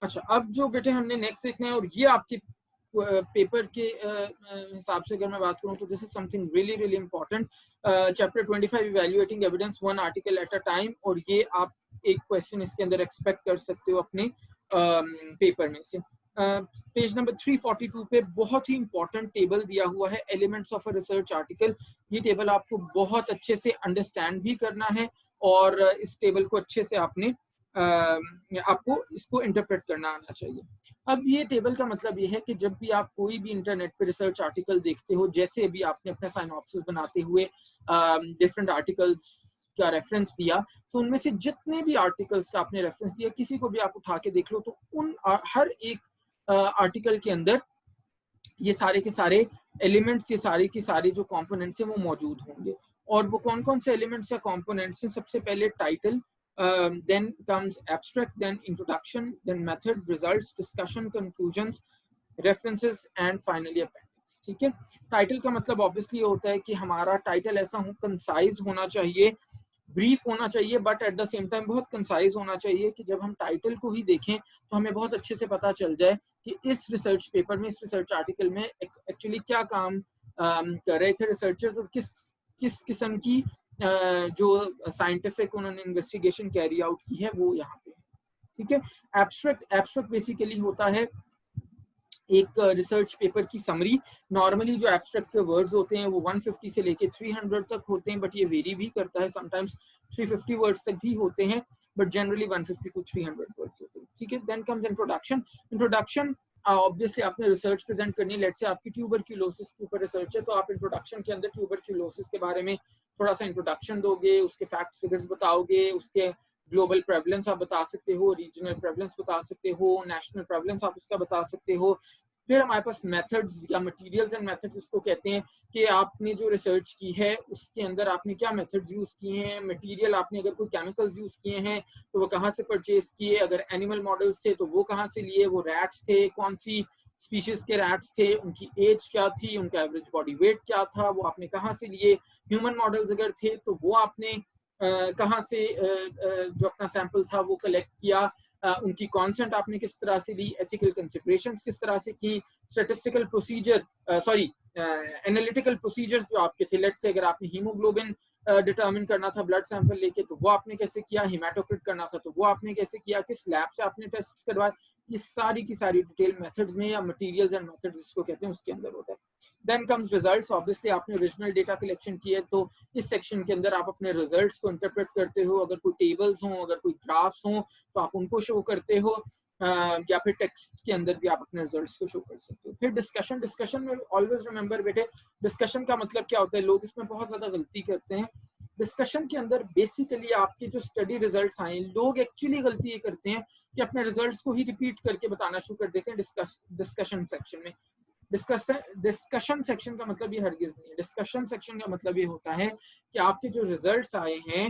अच्छा, अब जो बेटे हमने नेक्स्ट सीखना है, और ये आपके पेपर के हिसाब से अगर मैं बात करूं तो this is something really really important. Chapter 25 evaluating evidence one article at a time, और ये आप एक क्वेश्चन इसके अंदर एक्सपेक्ट कर सकते हो अपने पेपर में से। पेज नंबर 342 पे बहुत ही इंपॉर्टेंट टेबल दिया हुआ है, elements of a research article. ये टेबल आपको बहुत अच्छे से अंडरस्टैंड भी करना है, और इस टेबल को अच्छे से आपको इसको इंटरप्रेट करना आना चाहिए। अब ये टेबल का मतलब ये है कि जब भी आप कोई भी इंटरनेट पे रिसर्च आर्टिकल देखते हो, जैसे भी आपने अपना साइनॉप्सिस बनाते हुए डिफरेंट आर्टिकल्स का रेफरेंस दिया, तो उनमें से जितने भी आर्टिकल्स का आपने रेफरेंस दिया, किसी को भी आप उठा के देख लो, तो उन हर एक आर्टिकल के अंदर ये सारे के सारे एलिमेंट्स, ये सारे के सारे जो कंपोनेंट्स हैं वो मौजूद होंगे। और वो कौन कौन से एलिमेंट्स या कंपोनेंट्स हैं? सबसे पहले title, then comes abstract, then introduction, then method, results, discussion, conclusions, references and finally appendix। ठीक है, टाइटल का मतलब ऑब्वियसली होता है कि हमारा टाइटल ऐसा हो, कंसाइज होना चाहिए, ब्रीफ होना चाहिए, but at the same time बहुत कंसाइज होना चाहिए कि जब हम टाइटल को ही देखें तो हमें बहुत अच्छे से पता चल जाए कि इस रिसर्च पेपर में, इस रिसर्च आर्टिकल में एक्चुअली क्या काम कर रहे थे रिसर्चर्स, और किस किस किस्म की जो साइंटिफिक उन्होंने इन्वेस्टिगेशन कैरी आउट की है वो यहाँ पे। ठीक है, एब्स्ट्रैक्ट बेसिकली होता है एक रिसर्च पेपर की समरी। नॉर्मली जो एब्स्ट्रैक्ट के वर्ड्स होते हैं वो 150 से लेके 300 तक होते हैं, बट ये वेरी भी करता है, समटाइम्स 350 वर्ड्स तक भी होते हैं, बट जनरली 150 टू 300 वर्ड्स होते हैं। ठीक है, then comes introduction. Introduction obviously आपने रिसर्च प्रेजेंट करनी है। लेट्स से आपकी ट्यूबरक्यूलोसिस के ऊपर रिसर्च है, तो आप इंट्रोडक्शन के अंदर ट्यूबरक्यूलोसिस के बारे में थोड़ा सा इंट्रोडक्शन दोगे, उसके फैक्ट्स फिगर्स बताओगे, उसके ग्लोबल प्रेवलेंस आप बता सकते हो, रीजनल प्रेवलेंस बता सकते हो, नेशनल प्रेवलेंस आप उसका बता सकते हो। फिर हमारे पास मेथड्स या मटेरियल्स एंड मेथड्स इसको कहते हैं कि आपने जो रिसर्च की है उसके अंदर आपने क्या मेथड्स यूज किए हैं। मटेरियल, आपने अगर कोई केमिकल्स यूज किए हैं तो वो कहाँ से परचेज किए, अगर एनिमल मॉडल्स थे तो वो कहाँ से लिए, वो रैट्स थे, कौन सी स्पीशीज के रैट्स थे, उनकी एज क्या थी, उनका एवरेज बॉडी वेट क्या था, वो आपने कहाँ से लिए। ह्यूमन मॉडल्स अगर थे तो वो आपने कहाँ से जो अपना सैंपल था वो कलेक्ट किया, उनकी कॉन्सेंट आपने किस तरह से ली, एथिकल कंसिडरेशंस किस तरह से की, स्टैटिस्टिकल प्रोसीजर एनालिटिकल प्रोसीजर्स जो आपके थे। लेट्स से अगर आपने हीमोग्लोबिन डिटरमिन करना था ब्लड सैंपल लेके तो वो आपने कैसे किया, हिमेटोक्रिट करना था तो वो आपने कैसे किया, किस लैब से आपने टेस्ट करवाया, ये सारी की सारी डिटेल मेथड्स में या मटेरियल्स एंड मेथड्स जिसको कहते हैं उसके अंदर होता है। Then comes results. ऑब्वियसली आपने ओरिजिनल डेटा कलेक्शन किया है तो इस सेक्शन के अंदर आप अपने रिजल्ट्स को इंटरप्रेट करते हो। अगर कोई टेबल्स हों, अगर कोई ग्राफ्स हों तो आप उनको शो करते हो, या फिर टेक्स्ट के अंदर भी आप अपने रिजल्ट्स को शो कर सकते हो। फिर डिस्कशन। डिस्कशन में ऑलवेज रिमेंबर बेटे, डिस्कशन का मतलब क्या होता है, लोग इसमें बहुत ज्यादा गलती करते हैं। डिस्कशन के अंदर बेसिकली आपके जो स्टडी रिजल्ट्स आए, लोग एक्चुअली गलती ये करते हैं कि अपने रिजल्ट्स को ही रिपीट करके बताना शुरू कर देते हैं डिस्कशन सेक्शन में। डिस्कशन सेक्शन का मतलब ये हरगिज नहीं है। डिस्कशन सेक्शन का मतलब ये होता है कि आपके जो रिजल्ट्स आए हैं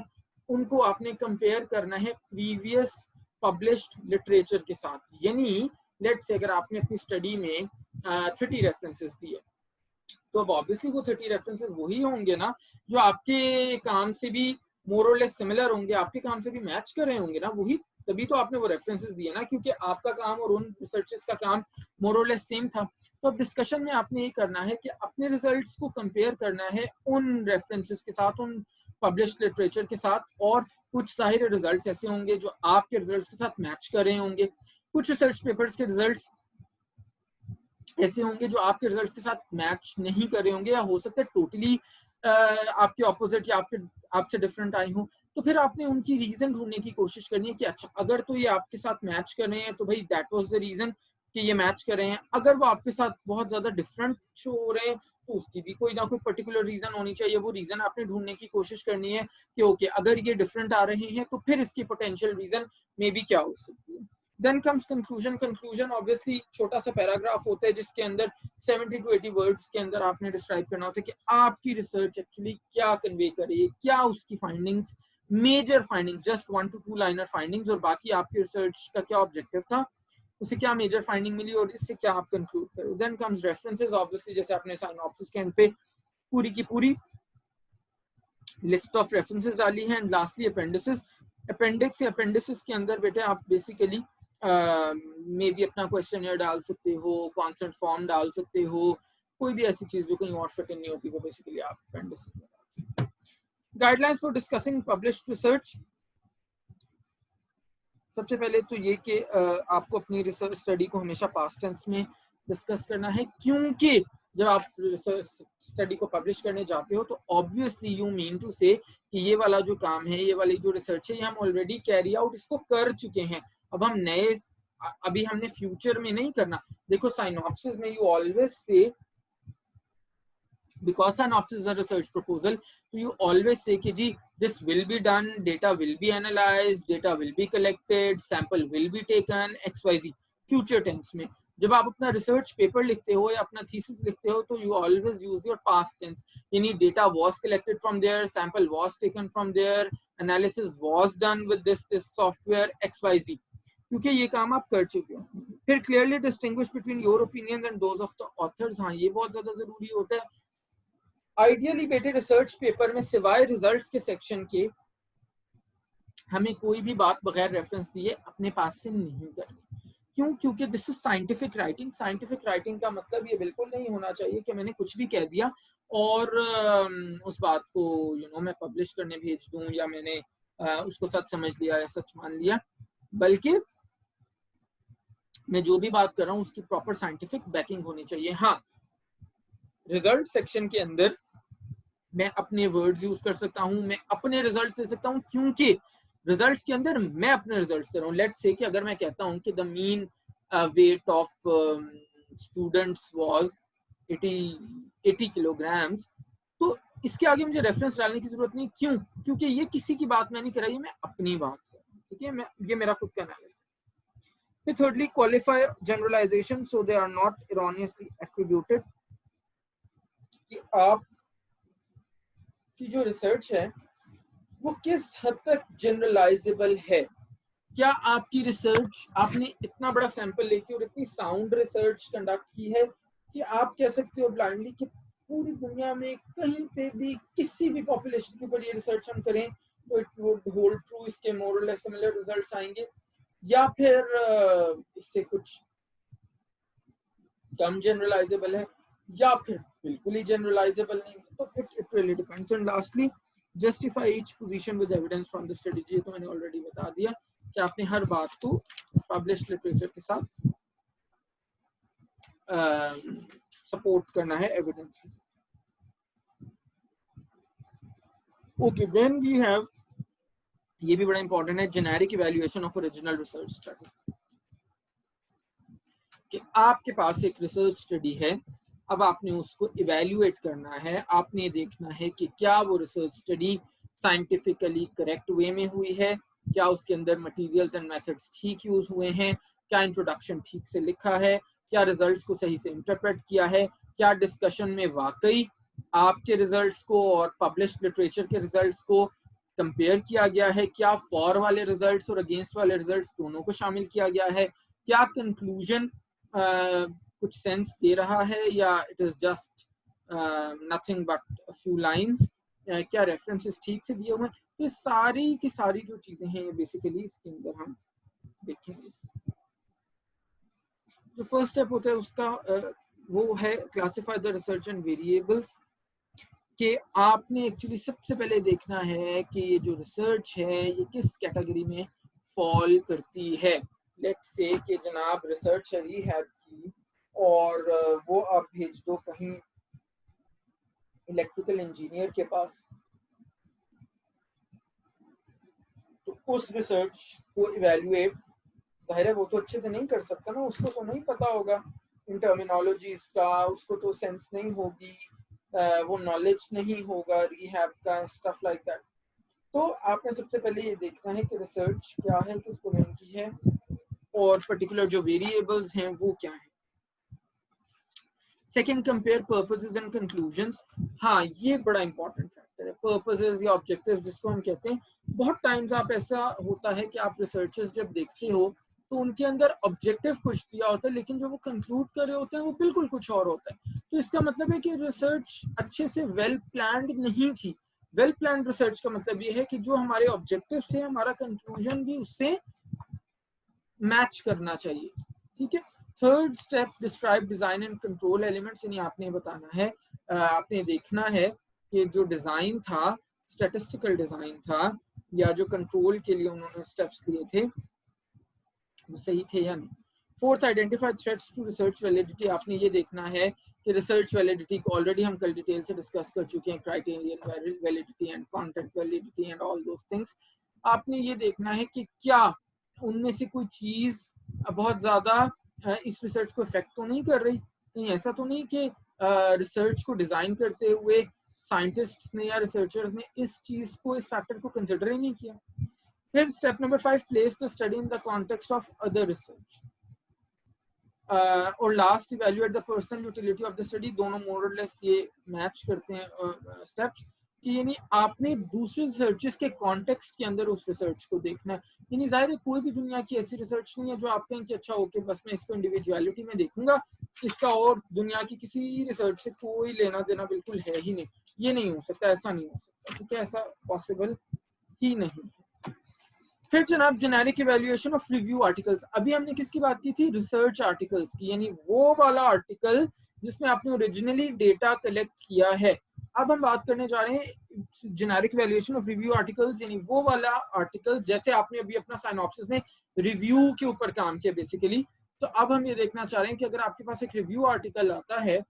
उनको आपने कंपेयर करना है प्रीवियस पब्लिश्ड लिटरेचर के साथ। यानी लेट्स से अगर आपने अपनी स्टडी में 30 रेफरेंसेस दिए तो अब ऑब्वियसली वो 30 रेफरेंसेस वही होंगे ना जो आपके काम से भी मोर और लेस सिमिलर होंगे, आपके काम से भी मैच कर रहे होंगे ना, वही तभी तो आपने वो रेफरेंसेस दिए ना, क्योंकि आपका काम और उन रिसर्चर्स का काम मोर और लेस सेम था। तो अब डिस्कशन में आपने ये करना है कि अपने रिजल्ट्स को कंपेयर करना है उन रेफरेंसेस के साथ, उन पब्लिश्ड लिटरेचर के साथ, और कुछ ज़ाहिर रिजल्ट्स ऐसे होंगे जो आपके रिजल्ट्स के साथ मैच कर रहे होंगे, कुछ रिसर्च पेपर्स के रिजल्ट्स ऐसे होंगे जो आपके रिजल्ट्स के साथ मैच नहीं कर रहे होंगे, या हो सकता है टोटली आपके ऑपोजिट या आपसे डिफरेंट आए हों। तो फिर आपने उनकी रीजन ढूंढने की कोशिश करनी है कि अच्छा अगर तो ये आपके साथ मैच कर रहे हैं तो भाई दैट वाज द रीजन कि ये मैच कर रहे हैं। अगर वो आपके साथ बहुत ज्यादा डिफरेंट शो हो रहे हैं तो उसकी भी कोई ना कोई पर्टिकुलर रीजन होनी चाहिए। वो रीजन आपने ढूंढने की कोशिश करनी है कि ओके अगर ये डिफरेंट आ रहे हैं तो फिर इसकी पोटेंशियल रीजन मे बी क्या हो सकती है। Then comes conclusion. Conclusion obviously छोटा सा पैराग्राफ होता है जिसके अंदर 70 to 80 वर्ड्स के अंदर आपने डिस्क्राइब करना होता है कि आपकी रिसर्च एक्चुअली क्या कन्वे कर रही है, क्या उसकी findings, major findings, just 1 to 2 liner findings, और बाकी आपकी रिसर्च का क्या ऑब्जेक्टिव था, उसे क्या मेजर फाइंडिंग मिली और इससे क्या आप कंक्लूड करो। Then comes references. ऑब्वियसली जैसे आपने साइनॉप्सिस के एंड पे पूरी की पूरी लिस्ट ऑफ रेफरेंसेस डाली है। And lastly appendices. अपेंडिक्स या अपेंडिसेस के अंदर बेटे आप बेसिकली मे भी अपना क्वेश्चन डाल सकते हो, कॉन्सेंट फॉर्म डाल सकते हो, कोई भी ऐसी चीज जो कहीं और फिट इन नहीं होती वो बेसिकली आप अपेंडिस में। Guidelines for discussing published research, सबसे पहले तो ये कि आपको अपनी रिसर्च स्टडी को हमेशा पास्ट टेंस में डिस्कस करना है, क्योंकि जब आप रिसर्च स्टडी को पब्लिश करने जाते हो तो ऑब्वियसली यू मीन टू से कि ये वाला जो काम है, ये वाली जो रिसर्च है, ये हम ऑलरेडी कैरी आउट इसको कर चुके हैं, अब हम नए अभी हमने फ्यूचर में नहीं करना। देखो साइनॉप्सिस में you always say, because synopsis is a research proposal, so you always say कि जी this will be done, data will be analyzed, data will be collected, sample will be taken, xyz future tense में। जब आप अपना research paper लिखते हो या अपना thesis लिखते हो तो you always use your past tense, यानी data was collected from there, sample was taken from there, analysis was done with this software xyz, क्योंकि ये काम आप कर चुके हो। फिर clearly distinguish between your opinions and those of the authors, हाँ ये बहुत ज्यादा जरूरी होता है। आइडियली बेटे रिसर्च पेपर में सिवाय रिजल्ट्स के सेक्शन के हमें कोई भी बात बगैर रेफरेंस दिए अपने पास से नहीं करनी। क्यों? क्योंकि this is scientific writing. Scientific writing का मतलब ये बिल्कुल नहीं होना चाहिए कि मैंने कुछ भी कह दिया और उस बात को मैं पब्लिश करने भेज दूं या मैंने उसको सच समझ लिया या सच मान लिया, बल्कि मैं जो भी बात कर रहा हूँ उसकी प्रॉपर साइंटिफिक बैकिंग होनी चाहिए। हाँ, रिजल्ट सेक्शन के अंदर मैं अपने वर्ड्स यूज कर सकता हूं, मैं अपने रिजल्ट्स दे सकता हूं, क्योंकि रिजल्ट्स के अंदर मैं अपने रिजल्ट्स दे रहा हूं। लेट्स से कि अगर मैं कहता हूं कि the mean weight of students was 80 kilograms, तो इसके आगे मुझे रेफरेंस डालने की जरूरत नहीं। क्यों? क्योंकि ये किसी की बात मैं नहीं कर रहा, ये मैं अपनी बात कर रहा हूं, ठीक है, ये मेरा खुद का एनालिसिस। फिर thirdly, qualify generalization so they are not erroneously attributed, कि आप की जो रिसर्च है वो किस हद तक जनरलाइजेबल है। क्या आपकी रिसर्च, आपने इतना बड़ा सैंपल लेके और इतनी साउंड रिसर्च कंडक्ट की है कि आप कह सकते हो ब्लाइंडली कि पूरी दुनिया में कहीं पे भी किसी भी पॉपुलेशन के ऊपर ये रिसर्च हम करें तो इट वुड होल्ड ट्रू, इसके मोर और लेस सिमिलर रिजल्ट्स आएंगे, या फिर इससे कुछ कम जनरलाइजेबल है, या फिर बिल्कुल ही जनरलाइजेबल नहीं है। तो it really depends. And lastly, justify each position with evidence from the study. ये तो मैंने ऑलरेडी बता दिया कि आपने हर बात को पब्लिश्ड लिटरेचर के साथ सपोर्ट करना है एविडेंस के साथ। ओके, व्हेन वी हैव, ये भी बड़ा इंपॉर्टेंट है, generic evaluation of original research study, कि आपके पास एक रिसर्च स्टडी है, अब आपने उसको इवैल्यूएट करना है, आपने देखना है कि क्या वो research study scientifically correct way में हुई है, क्या उसके अंदर मटेरियल्स एंड मेथड्स ठीक यूज हुए हैं, क्या इंट्रोडक्शन ठीक से लिखा है, क्या रिजल्ट्स को सही से इंटरप्रेट किया है, क्या डिस्कशन में वाकई आपके रिजल्ट्स को और पब्लिश्ड लिटरेचर के रिजल्ट्स को कंपेयर किया गया है, क्या फॉर वाले रिजल्ट्स और अगेंस्ट वाले रिजल्ट्स दोनों को शामिल किया गया है, क्या कंक्लूजन कुछ सेंस दे रहा है या it is just nothing but a few lines, क्या रेफरेंसेस ठीक से दिए हुए हैं। ये सारी की सारी जो चीजें हैं बेसिकली इसके अंदर हम देखेंगे। जो फर्स्ट स्टेप होता है उसका वो है classify the research and variables, कि आपने एक्चुअली सबसे पहले देखना है कि ये जो रिसर्च है ये किस कैटेगरी में फॉल करती है। लेट्स से कि जनाब रिसर्च है रिहैब की और वो आप भेज दो कहीं इलेक्ट्रिकल इंजीनियर के पास, तो उस रिसर्च को इवैल्यूएट, जाहिर है वो तो अच्छे से नहीं कर सकता ना, उसको तो नहीं पता होगा इन टर्मिनोलॉजीज का, उसको तो सेंस नहीं होगी, वो नॉलेज नहीं होगा रिहैब का, स्टफ लाइक दैट। तो आपने सबसे पहले ये देखना है कि रिसर्च क्या है, किस डोमेन की है, और पर्टिकुलर जो वेरिएबल्स हैं वो क्या है। Second, compare purposes and conclusions. हाँ, ये बड़ा इंपॉर्टेंट फैक्टर है, पर्पसेस या ऑब्जेक्टिव्स जिसको हम कहते हैं। बहुत टाइम्स आप ऐसा होता है कि आप रिसर्चर्स जब देखते हो तो उनके अंदर ऑब्जेक्टिव कुछ दिया होता है, लेकिन जो वो कंक्लूड कर रहे होते हैं वो बिल्कुल कुछ और होता है। तो इसका मतलब है कि रिसर्च अच्छे से वेल प्लान्ड नहीं थी। वेल प्लान्ड रिसर्च का मतलब ये है कि जो हमारे ऑब्जेक्टिव थे, हमारा कंक्लूजन भी उससे मैच करना चाहिए, ठीक है। Third step, describe design and control elements, यानी आपने बताना है, आपने देखना है कि जो डिजाइन था, स्टैटिस्टिकल डिजाइन था, या जो कंट्रोल के लिए उन्होंने स्टेप्स लिए थे वो सही थे या नहीं। Fourth, identify threats to research validity, आपने ये देखना है कि रिसर्च वैलिडिटी को ऑलरेडी हम कल डिटेल से डिस्कस कर चुके हैं, criterion validity and content validity and all those things. आपने ये देखना है कि क्या उनमें से कोई चीज बहुत ज्यादा इस रिसर्च को इफेक्ट तो नहीं कर रही, कहीं ऐसा तो नहीं कि रिसर्च को डिजाइन करते हुए साइंटिस्ट ने या रिसर्चर्स ने इस चीज को, इस फैक्टर को कंसिडर ही नहीं किया। फिर step number 5, place the study in the context of other research. और last, evaluate the personal utility of the study. दोनों मोर और लेस ये मैच करते हैं स्टेप्स, कि यानी आपने दूसरे रिसर्चेस के कॉन्टेक्स्ट के अंदर उस रिसर्च को देखना है। यानी जाहिर है कोई भी दुनिया की ऐसी रिसर्च नहीं है जो आप कहें कि अच्छा ओके बस मैं इसको इंडिविजुअलिटी में देखूंगा, इसका और दुनिया की किसी रिसर्च से कोई लेना देना बिल्कुल है ही नहीं। ये नहीं हो सकता, ऐसा नहीं हो सकता, ठीक है, ऐसा पॉसिबल ही नहीं। फिर जनाब, generic evaluation of review articles. अभी हमने किसकी बात की थी? रिसर्च आर्टिकल्स की, यानी वो वाला आर्टिकल जिसमें आपने ओरिजिनली डेटा कलेक्ट किया है। अब हम बात करने जा रहे हैं generic evaluation of review articles, यानी वो वाला आर्टिकल जैसे आपने अभी अपना साइनॉप्सिस में रिव्यू के ऊपर काम किया बेसिकली। तो अब हम ये देखना चाह रहे हैं कि अगर आपके पास एक रिव्यू आर्टिकल आता है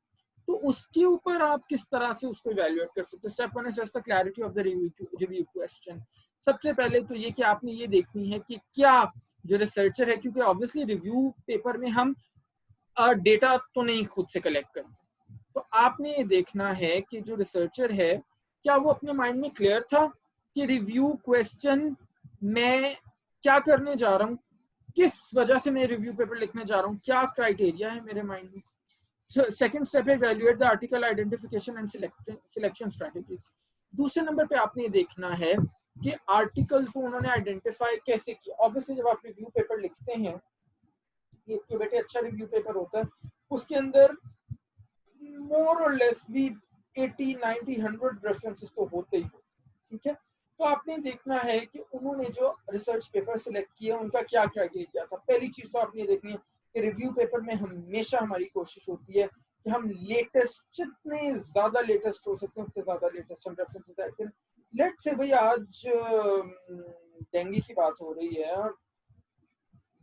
तो उसके ऊपर आप किस तरह से उसको इवैल्यूएट कर सकते हैं। Step 1 is the clarity of the review question. सबसे पहले तो ये कि आपने ये देखनी है कि क्या जो रिसर्चर है, क्योंकि ऑब्वियसली रिव्यू पेपर में हम डेटा तो नहीं खुद से कलेक्ट करते, तो आपने ये देखना है कि जो रिसर्चर है क्या वो अपने माइंड में क्लियर था कि रिव्यू क्वेश्चन मैं क्या करने जा रहा हूँ, किस वजह से मैं रिव्यू पेपर लिखने जा रहा हूँ, क्या क्राइटेरिया है मेरे माइंड में। सेकंड स्टेप है evaluate the article identification and selection strategies. दूसरे नंबर पे आपने देखना है कि आर्टिकल को उन्होंने आइडेंटिफाई कैसे किया। ऑब्वियसली जब आप रिव्यू पेपर लिखते हैं, ये तो बेटे अच्छा रिव्यू पेपर होता है, उसके अंदर मोर और लेस भी 80, 90, 100 रेफरेंसेस तो होते ही हो, ठीक है। तो आपने देखना है कि उन्होंने जो रिसर्च पेपर सिलेक्ट किया उनका क्या क्राइटेरिया था। पहली चीज तो आपने देखनी है कि रिव्यू पेपर में हमेशा हमारी कोशिश होती है कि हम लेटेस्ट, जितने ज्यादा लेटेस्ट हो सकते हैं उतने ज्यादा लेटेस्ट हम रेफरेंसेस ऐड करें। लेट से भाई आज डेंगू की बात हो रही है और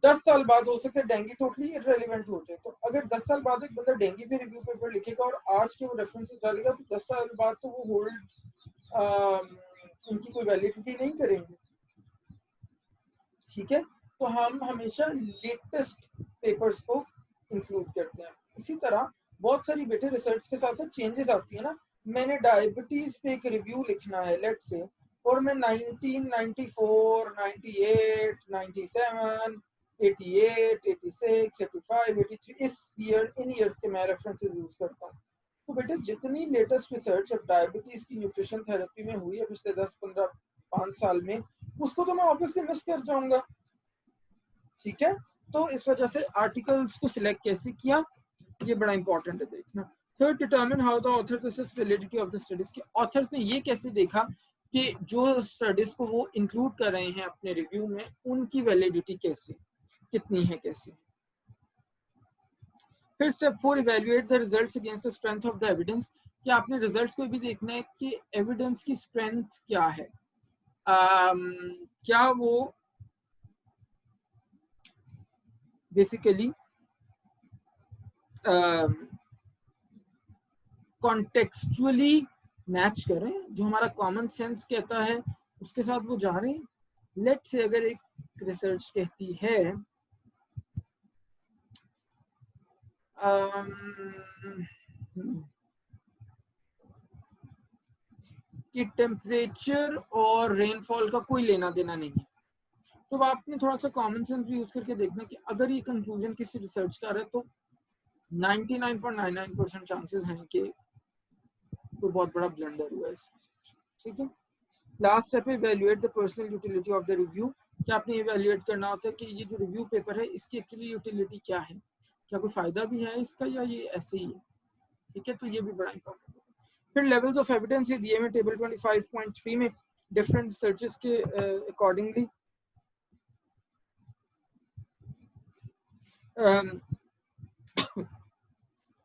10 साल बाद हो सकता है डेंगू टोटली इररिलेवेंट हो जाए, तो अगर 10 साल बाद एक बंदा डेंगू पे रिव्यू पेपर लिखेगा और आज के वो रेफरेंसेस डालेगा तो 10 साल बाद तो वो होल्ड उनकी कोई वैलिडिटी नहीं करेंगे, ठीक है। तो हम हमेशा लेटेस्ट पेपर्स को इंक्लूड करते हैं। इसी तरह बहुत सारी बेटे रिसर्च के साथ साथ चेंजेस आती है ना। मैंने डायबिटीज पे एक रिव्यू लिखना है लेट से, और मैं 1994, 98, 97, 88, 86, 85, 83 इस ईयर, इन ईयर्स के मैं रेफरेंसेस यूज करता हूँ। तो बेटे जितनी लेटेस्ट रिसर्च अब डायबिटीज की न्यूट्रिशन थेरेपी में हुई है पिछले 10, 15, 5 साल में, उसको तो मैं ऑब्वियसली मिस कर जाऊंगा, ठीक है। तो इस वजह से आर्टिकल्स को सिलेक्ट कैसे किया ये बड़ा इंपॉर्टेंट है देखना। Third, determine how the author's assess validity of the studies, के ऑथर्स ने ये कैसे देखा कि जो स्टडीज को वो इंक्लूड कर रहे हैं अपने रिव्यू में उनकी वैलिडिटी कैसे, कितनी है, कैसे। फिर step 4, evaluate the results against the strength of the evidence, कि आपने रिजल्ट्स को भी देखना है कि एविडेंस की स्ट्रेंथ क्या है। क्या वो बेसिकली कॉन्टेक्चुअली मैच कर रहे हैं, जो हमारा कॉमन सेंस कहता है उसके साथ वो जा रहे हैं। लेट से अगर एक रिसर्च कहती है कि टेम्परेचर और रेनफॉल का कोई लेना देना नहीं है, तो आपने थोड़ा सा कॉमन सेंस भी यूज करके देखना कि अगर ये कंक्लूजन किसी रिसर्च का है तो 99.99% चांसेस हैं कि कोई बहुत बड़ा ब्लंडर हुआ है, ठीक है। लास्ट स्टेप है evaluate the personal utility of the review, कि आपने इवैल्यूएट करना होता है कि ये जो रिव्यू पेपर है इसकी एक्चुअली यूटिलिटी क्या है, क्या कोई फायदा भी है इसका या ये ऐसे ही है, ठीक है। तो ये भी बड़ा इंपॉर्टेंट है। फिर लेवल्स ऑफ एविडेंस ये दिए हैं टेबल 25.3 में डिफरेंट रिसर्चेस के अकॉर्डिंगली।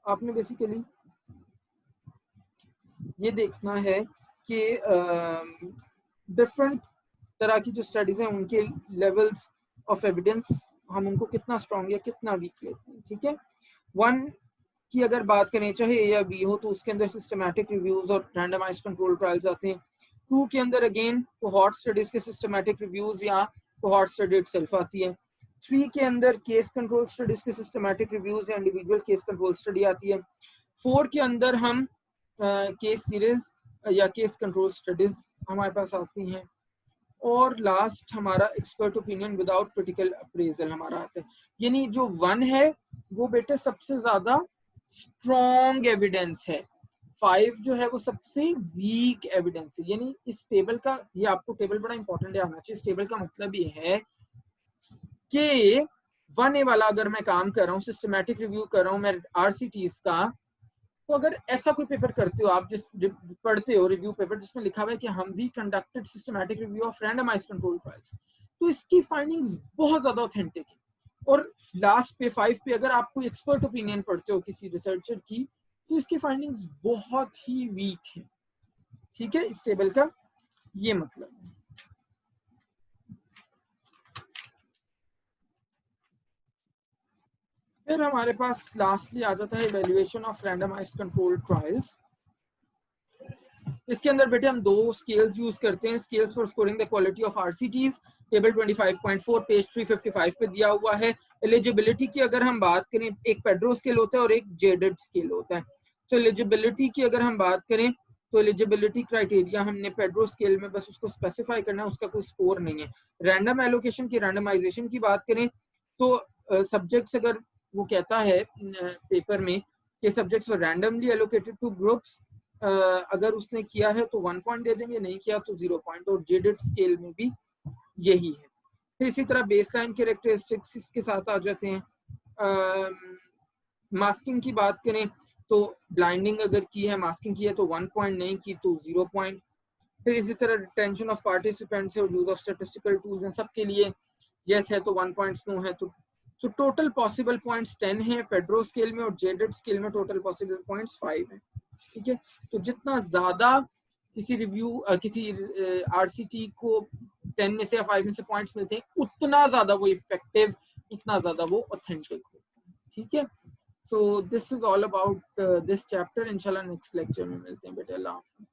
आपने बेसिकली ये देखना है कि डिफरेंट तरह की जो स्टडीज हैं उनके लेवल्स ऑफ एविडेंस हम उनको कितना स्ट्रॉन्ग या कितना वीक लेते हैं, ठीक है। वन की अगर बात करें चाहे ए या बी हो तो उसके अंदर सिस्टमैटिक रिव्यूज और रैंडमाइज्ड कंट्रोल ट्रायल्स आते हैं। टू के अंदर अगेन कोहॉर्ट स्टडीज के सिस्टमैटिक रिव्यूज या कोहॉर्ट स्टडी इटसेल्फ आती है। थ्री के अंदर केस कंट्रोल स्टडीज के सिस्टमैटिक रिव्यूज या इंडिविजुअल केस कंट्रोल स्टडी आती है। फोर के अंदर हम केस सीरीज या केस कंट्रोल स्टडीज हमारे पास आती हैं। और लास्ट हमारा expert opinion without critical appraisal हमारा आता है। यानी जो वन है वो बेटे सबसे ज्यादा स्ट्रॉन्ग एविडेंस है, फाइव जो है वो सबसे वीक एविडेंस है। यानी इस टेबल का, ये आपको टेबल बड़ा इंपॉर्टेंट है आना चाहिए। इस टेबल का मतलब ये है कि वन ए वाला अगर मैं काम कर रहा हूँ, सिस्टमैटिक रिव्यू कर रहा हूँ मैं आरसीटीज का, तो अगर ऐसा कोई पेपर करते हो आप, जिस पढ़ते हो रिव्यू पेपर जिसमें लिखा हुआ है कि हम we conducted systematic review of randomised control trials, तो इसकी फाइंडिंग्स बहुत ज्यादा ऑथेंटिक है। और लास्ट पे 5 पे अगर आप कोई एक्सपर्ट ओपिनियन पढ़ते हो किसी रिसर्चर की, तो इसकी फाइंडिंग्स बहुत ही वीक है, ठीक है। इस टेबल का ये मतलब है। फिर हमारे पास लास्टली आ जाता है evaluation of randomised control trials. इसके अंदर बेटे हम दो स्केल्स यूज करते हैं, scales for scoring the quality of RCTs. Table 25.4 page 355 पे दिया हुआ है। एलिजिबिलिटी की अगर हम बात करें, एक पेड्रो स्केल होता है और एक जेडेड स्केल होता है। तो एलिजिबिलिटी की अगर हम बात करें तो एलिजिबिलिटी क्राइटेरिया हमने पेड्रो स्केल में बस उसको स्पेसिफाई करना है, उसका कोई स्कोर नहीं है। रैंडम एलोकेशन की, रैंडमाइजेशन की बात करें तो सब्जेक्ट्स अगर वो कहता है पेपर में कि सब्जेक्ट्स वर रैंडमली एलोकेटेड टू ग्रुप्स, अगर उसने किया है तो 1 पॉइंट दे देंगे, नहीं किया तो 0 पॉइंट। और जेडेड स्केल में भी यही है। फिर इसी तरह बेसलाइन कैरेक्टरिस्टिक्स इसके साथ आ जाते हैं। मास्किंग की बात करें तो ब्लाइंडिंग अगर की है, मास्किंग की है तो 1 पॉइंट, नहीं की तो 0 पॉइंट। फिर इसी तरह रिटेंशन ऑफ पार्टिसिपेंट्स और यूज ऑफ स्टैटिस्टिकल टूल्स हैं, सबके लिए यस है तो 1 पॉइंट, नो है तो। सो टोटल पॉसिबल पॉइंट्स 10 है पेड्रो स्केल में, और जेडेड स्केल में टोटल पॉसिबल पॉइंट्स 5 है, ठीक है। तो जितना ज्यादा किसी रिव्यू किसी आरसीटी को 10 में से या 5 में से पॉइंट्स मिलते हैं, उतना ज्यादा वो इफेक्टिव, उतना ज्यादा वो ऑथेंटिक होता है, ठीक है। So this is all about this chapter. इंशाल्लाह नेक्स्ट लेक्चर में मिलते हैं बेटा। अल्लाह हाफ़िज़।